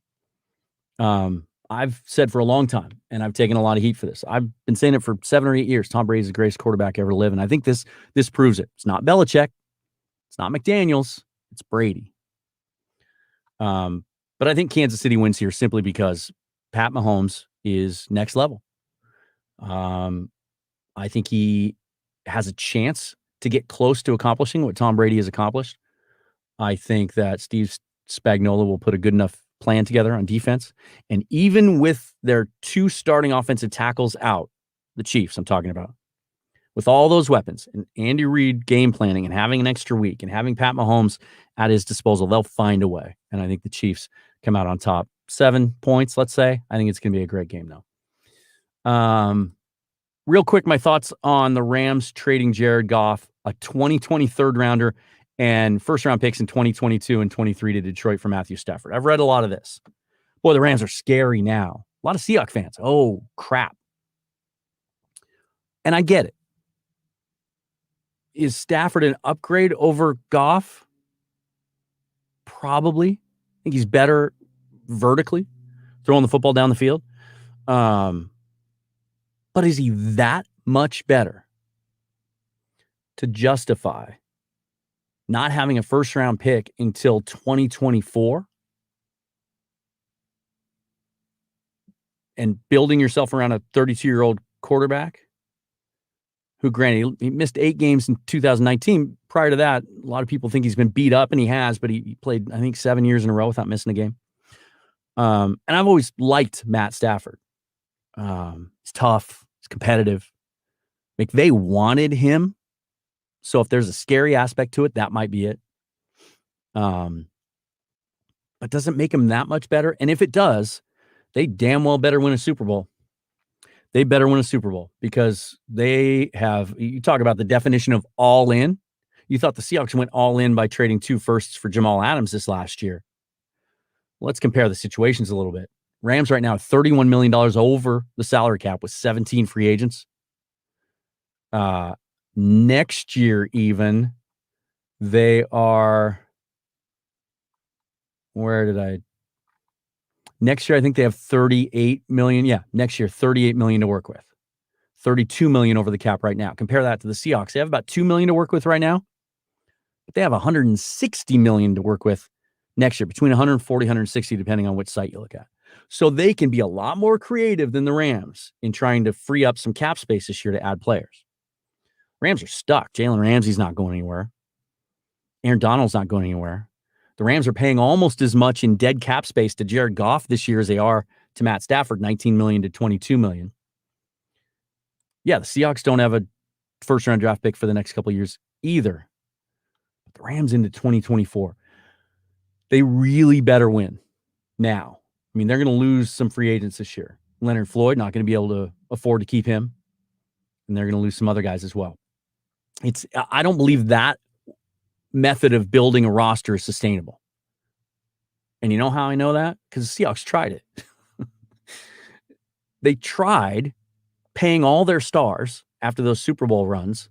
I've said for a long time, and I've taken a lot of heat for this. I've been saying it for 7 or 8 years. Tom Brady is the greatest quarterback ever to live. And I think this proves it. It's not Belichick. It's not McDaniels. It's Brady. But I think Kansas City wins here simply because Pat Mahomes is next level. I think he has a chance to get close to accomplishing what Tom Brady has accomplished. I think that Steve Spagnuolo will put a good enough plan together on defense. And even with their 2 starting offensive tackles out, the Chiefs I'm talking about, with all those weapons and Andy Reid game planning and having an extra week and having Pat Mahomes at his disposal, they'll find a way. And I think the Chiefs come out on top. 7 points, let's say. I think it's going to be a great game, though. Real quick, my thoughts on the Rams trading Jared Goff a 2020 third rounder, and first round picks in 2022 and 23 to Detroit for Matthew Stafford. I've read a lot of this. Boy, the Rams are scary now. A lot of Seahawks fans. Oh, crap. And I get it. Is Stafford an upgrade over Goff? Probably. I think he's better vertically, throwing the football down the field. But is he that much better to justify not having a first-round pick until 2024 and building yourself around a 32-year-old quarterback who, granted, he missed 8 games in 2019. Prior to that, a lot of people think he's been beat up, and he has, but he played, I think, 7 years in a row without missing a game. And I've always liked Matt Stafford. He's tough. He's competitive. McVay wanted him. So if there's a scary aspect to it, that might be it. But doesn't make him that much better. And if it does, they damn well better win a Super Bowl. They better win a Super Bowl because they have, you talk about the definition of all in. You thought the Seahawks went all in by trading 2 firsts for Jamal Adams this last year. Let's compare the situations a little bit. Rams right now, $31 million over the salary cap with 17 free agents. Next year, even, they are, next year, I think they have 38 million. Yeah, next year, 38 million to work with. 32 million over the cap right now. Compare that to the Seahawks. They have about 2 million to work with right now, but they have 160 million to work with next year, between 140, 160, depending on which site you look at. So they can be a lot more creative than the Rams in trying to free up some cap space this year to add players. Rams are stuck. Jalen Ramsey's not going anywhere. Aaron Donald's not going anywhere. The Rams are paying almost as much in dead cap space to Jared Goff this year as they are to Matt Stafford, 19 million to 22 million. Yeah, the Seahawks don't have a first-round draft pick for the next couple of years either. But the Rams into 2024, they really better win now. I mean, they're going to lose some free agents this year. Leonard Floyd, not going to be able to afford to keep him. And they're going to lose some other guys as well. I don't believe that method of building a roster is sustainable. And you know how I know that? Because the Seahawks tried it. They tried paying all their stars after those Super Bowl runs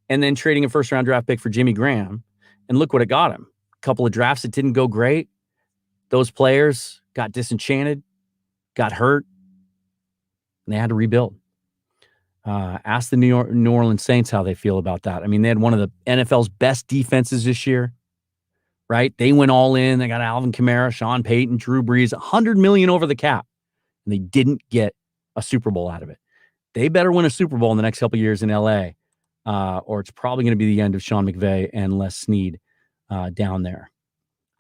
and then trading a first-round draft pick for Jimmy Graham. And look what it got him. A couple of drafts that didn't go great. Those players got disenchanted, got hurt, and they had to rebuild. Ask the New Orleans Saints how they feel about that. I mean, they had one of the NFL's best defenses this year, right? They went all in. They got Alvin Kamara, Sean Payton, Drew Brees, $100 million over the cap, and they didn't get a Super Bowl out of it. They better win a Super Bowl in the next couple of years in LA, or it's probably going to be the end of Sean McVay and Les Snead down there.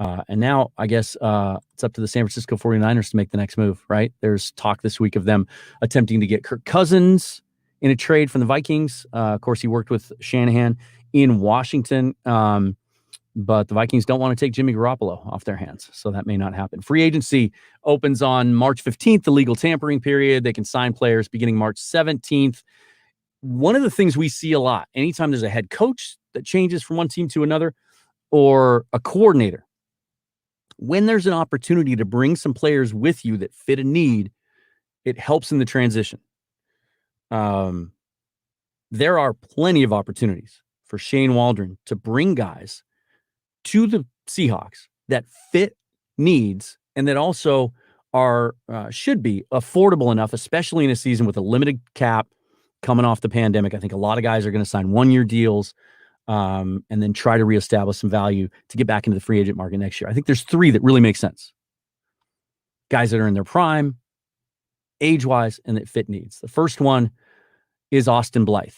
And now I guess it's up to the San Francisco 49ers to make the next move, right? There's talk this week of them attempting to get Kirk Cousins in a trade from the Vikings. Of course, he worked with Shanahan in Washington, but the Vikings don't want to take Jimmy Garoppolo off their hands, so that may not happen. Free agency opens on March 15th, the legal tampering period. They can sign players beginning March 17th. One of the things we see a lot, anytime there's a head coach that changes from one team to another or a coordinator, when there's an opportunity to bring some players with you that fit a need, it helps in the transition. There are plenty of opportunities for Shane Waldron to bring guys to the Seahawks that fit needs and that also are should be affordable enough, especially in a season with a limited cap coming off the pandemic. I think a lot of guys are going to sign 1-year deals and then try to reestablish some value to get back into the free agent market next year. I think there's 3 that really make sense. Guys that are in their prime, age-wise, and that fit needs. The first one is Austin Blyth.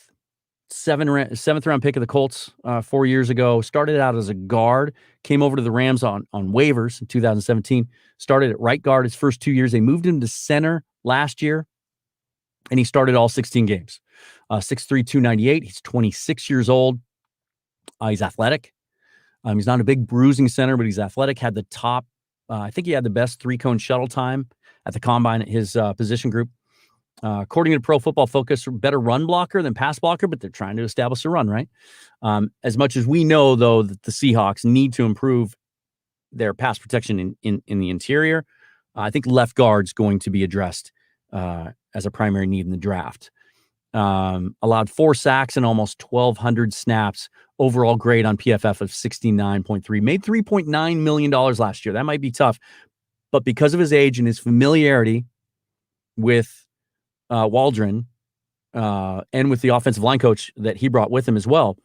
7th round pick of the Colts 4 years ago. Started out as a guard. Came over to the Rams on waivers in 2017. Started at right guard his first 2 years. They moved him to center last year, and he started all 16 games. 6'3", 298. He's 26 years old. He's athletic. He's not a big bruising center, but he's athletic. Had the top, I think he had the best 3-cone shuttle time at the combine at his position group. According to Pro Football Focus, better run blocker than pass blocker, but they're trying to establish a run, right? As much as we know, though, that the Seahawks need to improve their pass protection in the interior, I think left guard's going to be addressed as a primary need in the draft. Allowed 4 sacks and almost 1,200 snaps. Overall grade on PFF of 69.3. Made $3.9 million last year. That might be tough. But because of his age and his familiarity with Waldron and with the offensive line coach that he brought with him as well,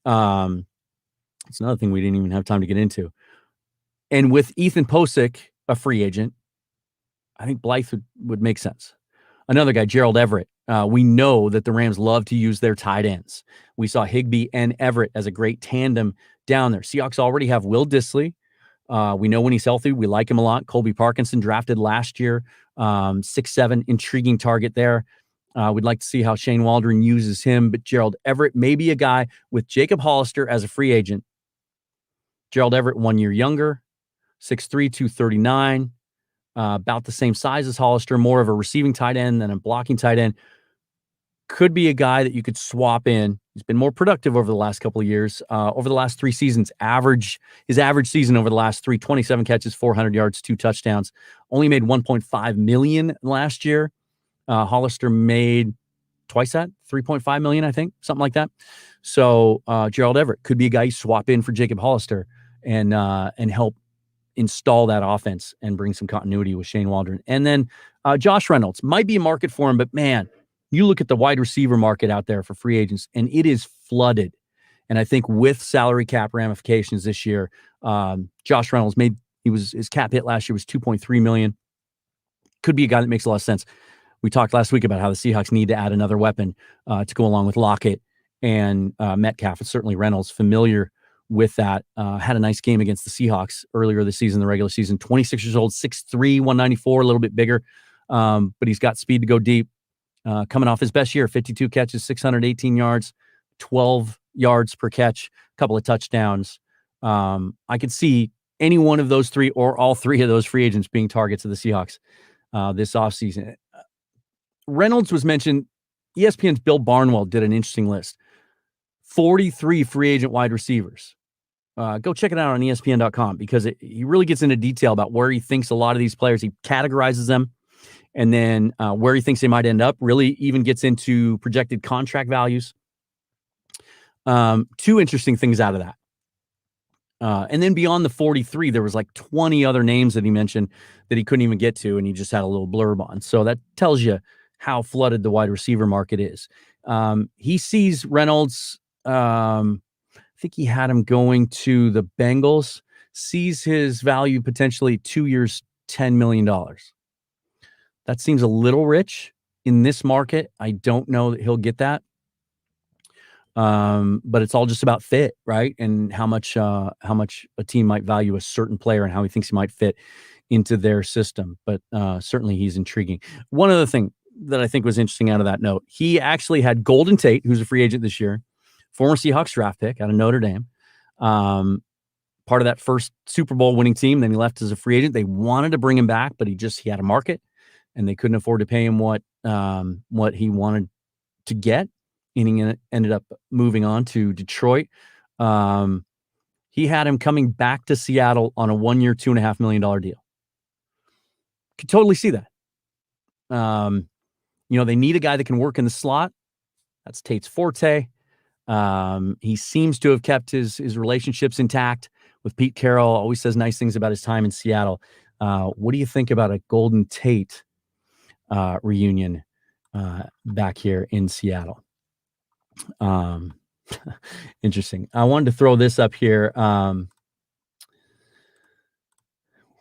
it's another thing we didn't even have time to get into. And with Ethan Posick, a free agent, I think Blyth would make sense. Another guy, Gerald Everett. We know that the Rams love to use their tight ends. We saw Higbee and Everett as a great tandem down there. Seahawks already have Will Dissly. We know when he's healthy. We like him a lot. Colby Parkinson drafted last year. 6'7", intriguing target there. We'd like to see how Shane Waldron uses him, but Gerald Everett may be a guy with Jacob Hollister as a free agent. Gerald Everett, 1 year younger, 6'3", 239. About the same size as Hollister, more of a receiving tight end than a blocking tight end. Could be a guy that you could swap in. He's been more productive over the last couple of years. Over the last 3 seasons, his average season over the last 3, 27 catches, 400 yards, 2 touchdowns. Only made $1.5 million last year. Hollister made twice that, $3.5 million, I think, something like that. So Gerald Everett could be a guy you swap in for Jacob Hollister and help install that offense and bring some continuity with Shane Waldron. And then Josh Reynolds might be a market for him, but man, you look at the wide receiver market out there for free agents and it is flooded. And I think with salary cap ramifications this year, Josh Reynolds his cap hit last year was $2.3 million. Could be a guy that makes a lot of sense. We talked last week about how the Seahawks need to add another weapon to go along with Lockett and Metcalf. It's certainly Reynolds familiar with that. Had a nice game against the Seahawks earlier this season, the regular season. 26 years old, 6'3", 194, a little bit bigger, but he's got speed to go deep. Coming off his best year, 52 catches, 618 yards, 12 yards per catch, a couple of touchdowns. I could see any one of those 3 or all 3 of those free agents being targets of the Seahawks this offseason. Reynolds was mentioned. ESPN's Bill Barnwell did an interesting list. 43 free agent wide receivers. Go check it out on ESPN.com because he really gets into detail about where he thinks a lot of these players, he categorizes them, and then where he thinks they might end up, really even gets into projected contract values. 2 interesting things out of that. And then beyond the 43, there was like 20 other names that he mentioned that he couldn't even get to, and he just had a little blurb on. So that tells you how flooded the wide receiver market is. He sees Reynolds, I think he had him going to the Bengals, sees his value potentially 2 years, $10 million. That seems a little rich in this market. I don't know that he'll get that. But it's all just about fit, right? And how much a team might value a certain player and how he thinks he might fit into their system. But certainly he's intriguing. One other thing that I think was interesting out of that note, he actually had Golden Tate, who's a free agent this year, former Seahawks draft pick out of Notre Dame, part of that first Super Bowl winning team. Then he left as a free agent. They wanted to bring him back, but he had a market and they couldn't afford to pay him what he wanted to get. And he ended up moving on to Detroit. He had him coming back to Seattle on a 1 year, $2.5 million deal. Could totally see that. They need a guy that can work in the slot. That's Tate's forte. He seems to have kept his relationships intact with Pete Carroll. Always says nice things about his time in Seattle. What do you think about a Golden Tate reunion back here in Seattle? Interesting. I wanted to throw this up here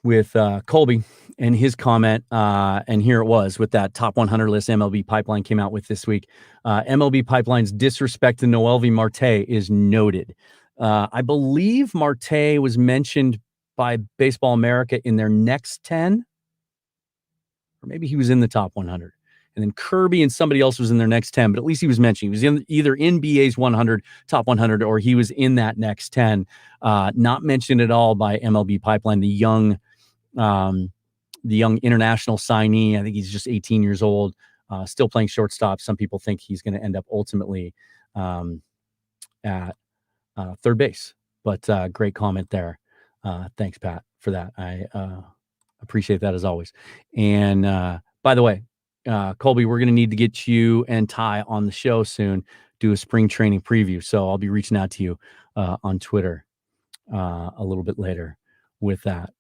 with Colby and his comment, and here it was with that top 100 list MLB Pipeline came out with this week. MLB Pipeline's disrespect to Noelvi Marte is noted. I believe Marte was mentioned by Baseball America in their next 10, or maybe he was in the top 100. And then Kirby and somebody else was in their next 10, but at least he was mentioned. He was either in BA's 100, top 100, or he was in that next 10. Not mentioned at all by MLB Pipeline, the young international signee. I think he's just 18 years old. Still playing shortstop. Some people think he's going to end up ultimately at third base. But great comment there. Thanks, Pat, for that. I appreciate that as always. And by the way, Colby, we're going to need to get you and Ty on the show soon, do a spring training preview. So I'll be reaching out to you on Twitter a little bit later with that.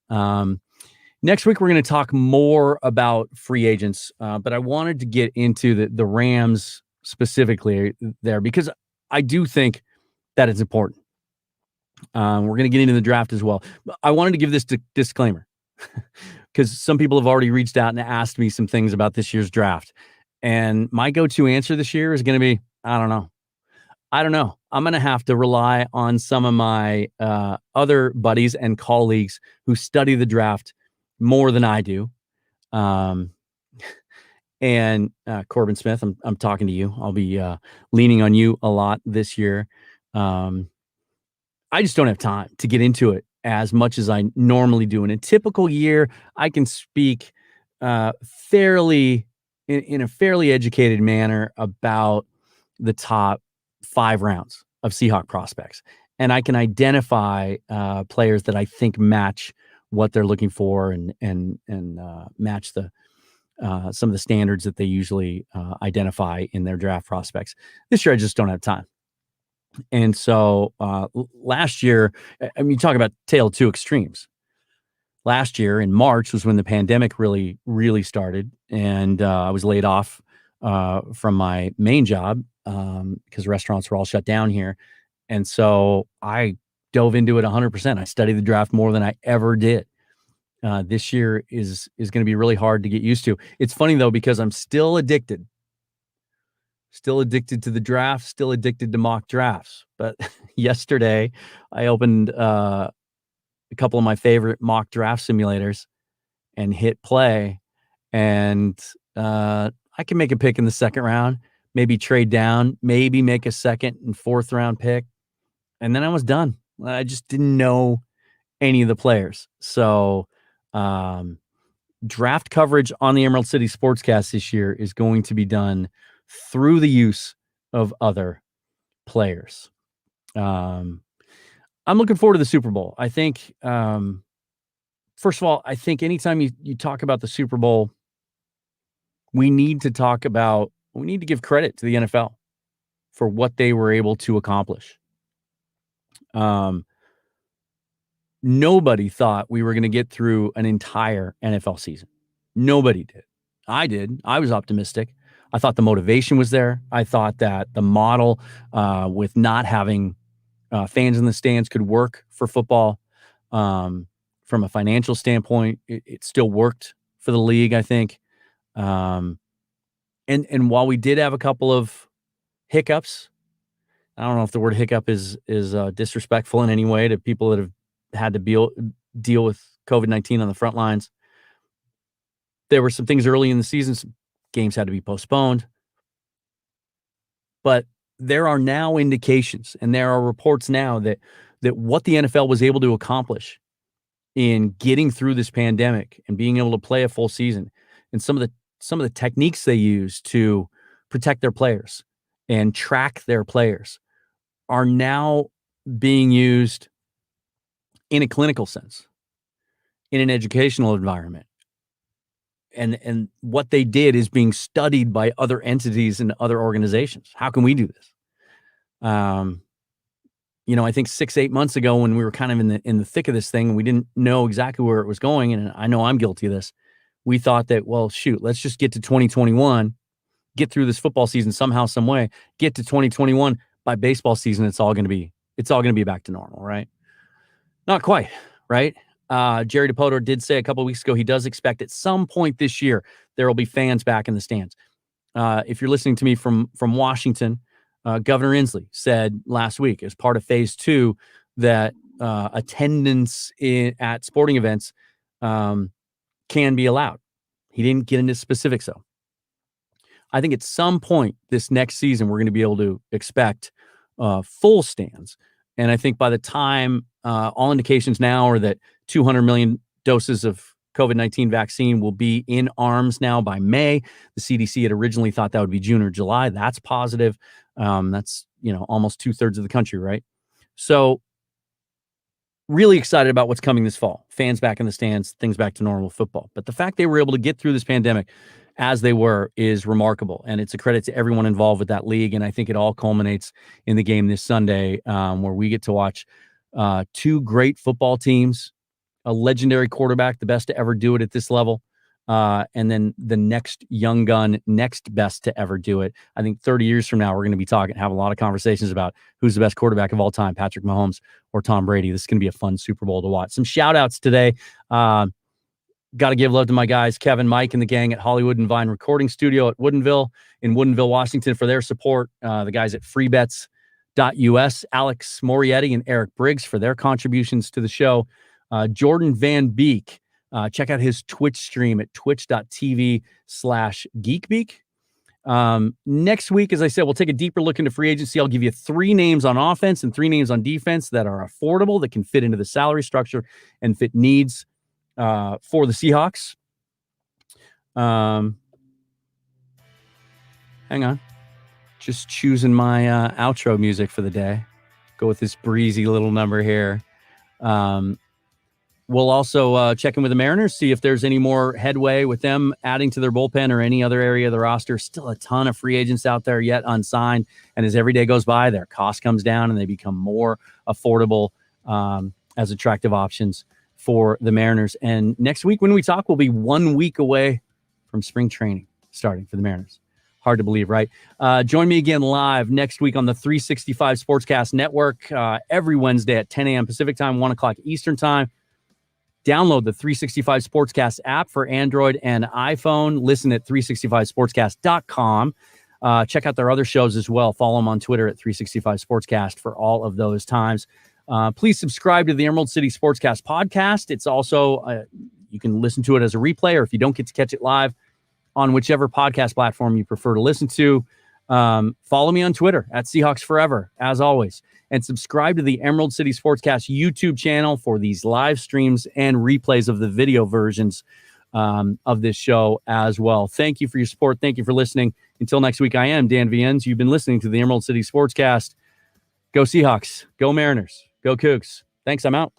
Next week, we're going to talk more about free agents, but I wanted to get into the Rams specifically there because I do think that it's important. We're going to get into the draft as well. I wanted to give this disclaimer because some people have already reached out and asked me some things about this year's draft. And my go-to answer this year is going to be, I don't know. I'm going to have to rely on some of my other buddies and colleagues who study the draft more than I do. And Corbin Smith, I'm talking to you. I'll be leaning on you a lot this year. I just don't have time to get into it as much as I normally do. In a typical year, I can speak fairly in a fairly educated manner about the top 5 rounds of Seahawk prospects. And I can identify players that I think match what they're looking for and match the some of the standards that they usually identify in their draft prospects. This year, I just don't have time. And so last year, I mean, talk about tale of two extremes. Last year in March was when the pandemic really, really started. And I was laid off from my main job because restaurants were all shut down here. And so I dove into it 100%. I studied the draft more than I ever did. This year is going to be really hard to get used to. It's funny, though, because I'm still addicted to the draft, still addicted to mock drafts. But yesterday I opened a couple of my favorite mock draft simulators and hit play. And I can make a pick in the second round, maybe trade down, maybe make a second and fourth round pick. And then I was done. I just didn't know any of the players. So draft coverage on the Emerald City Sportscast this year is going to be done through the use of other players. I'm looking forward to the Super Bowl. I think, first of all, I think anytime you talk about the Super Bowl, we need to give credit to the NFL for what they were able to accomplish. Nobody thought we were going to get through an entire NFL season. Nobody did. I did. I was optimistic. I thought the motivation was there. I thought that the model with not having fans in the stands could work for football. From a financial standpoint, it still worked for the league, I think. And while we did have a couple of hiccups, I don't know if the word hiccup is disrespectful in any way to people that have had to deal with COVID-19 on the front lines. There were some things early in the season. Some games had to be postponed. But there are now indications and there are reports now that what the NFL was able to accomplish in getting through this pandemic and being able to play a full season and some of the techniques they use to protect their players and track their players are now being used in a clinical sense, in an educational environment. And what they did is being studied by other entities and other organizations. How can we do this? I think 6-8 months ago when we were kind of in the thick of this thing and we didn't know exactly where it was going, and I know I'm guilty of this, we thought that, well, shoot, let's just get to 2021, get through this football season somehow, some way, get to 2021. By baseball season, it's all going to be back to normal, right? Not quite, right? Jerry DePoto did say a couple of weeks ago he does expect at some point this year there will be fans back in the stands. If you're listening to me from Washington, Governor Inslee said last week as part of phase 2 that attendance at sporting events can be allowed. He didn't get into specifics, though. I think at some point this next season we're going to be able to expect full stands. And I think by the time all indications now are that 200 million doses of COVID-19 vaccine will be in arms now by May. The CDC had originally thought that would be June or July. That's positive. That's, almost 2/3 of the country, right? So really excited about what's coming this fall. Fans back in the stands, things back to normal football. But the fact they were able to get through this pandemic as they were is remarkable. And it's a credit to everyone involved with that league. And I think it all culminates in the game this Sunday, where we get to watch two great football teams, a legendary quarterback, the best to ever do it at this level, and then the next young gun, next best to ever do it. I think 30 years from now, we're going to be have a lot of conversations about who's the best quarterback of all time, Patrick Mahomes or Tom Brady. This is going to be a fun Super Bowl to watch. Some shout outs today. Got to give love to my guys, Kevin, Mike, and the gang at Hollywood and Vine Recording Studio at Woodinville in Woodinville, Washington for their support. The guys at freebets.us, Alex Morietti and Eric Briggs for their contributions to the show. Jordan Van Beek, check out his Twitch stream at twitch.tv/geekbeak. Next week, as I said, we'll take a deeper look into free agency. I'll give you 3 names on offense and 3 names on defense that are affordable, that can fit into the salary structure and fit needs for the Seahawks. Hang on. Just choosing my outro music for the day. Go with this breezy little number here. We'll also check in with the Mariners, see if there's any more headway with them adding to their bullpen or any other area of the roster. Still a ton of free agents out there yet unsigned. And as every day goes by, their cost comes down and they become more affordable as attractive options for the Mariners. And next week when we talk, we'll be 1 week away from spring training starting for the Mariners. Hard to believe, right? Join me again live next week on the 365 Sportscast Network every Wednesday at 10 a.m. Pacific time, 1 o'clock Eastern time. Download the 365 Sportscast app for Android and iPhone. Listen at 365sportscast.com. Check out their other shows as well. Follow them on Twitter at 365 Sportscast for all of those times. Please subscribe to the Emerald City Sportscast podcast. It's also, you can listen to it as a replay, or if you don't get to catch it live, on whichever podcast platform you prefer to listen to. Follow me on Twitter at Seahawks Forever, as always. And subscribe to the Emerald City Sportscast YouTube channel for these live streams and replays of the video versions of this show as well. Thank you for your support. Thank you for listening. Until next week, I am Dan Viennes. You've been listening to the Emerald City Sportscast. Go Seahawks. Go Mariners. Go Cougs. Thanks. I'm out.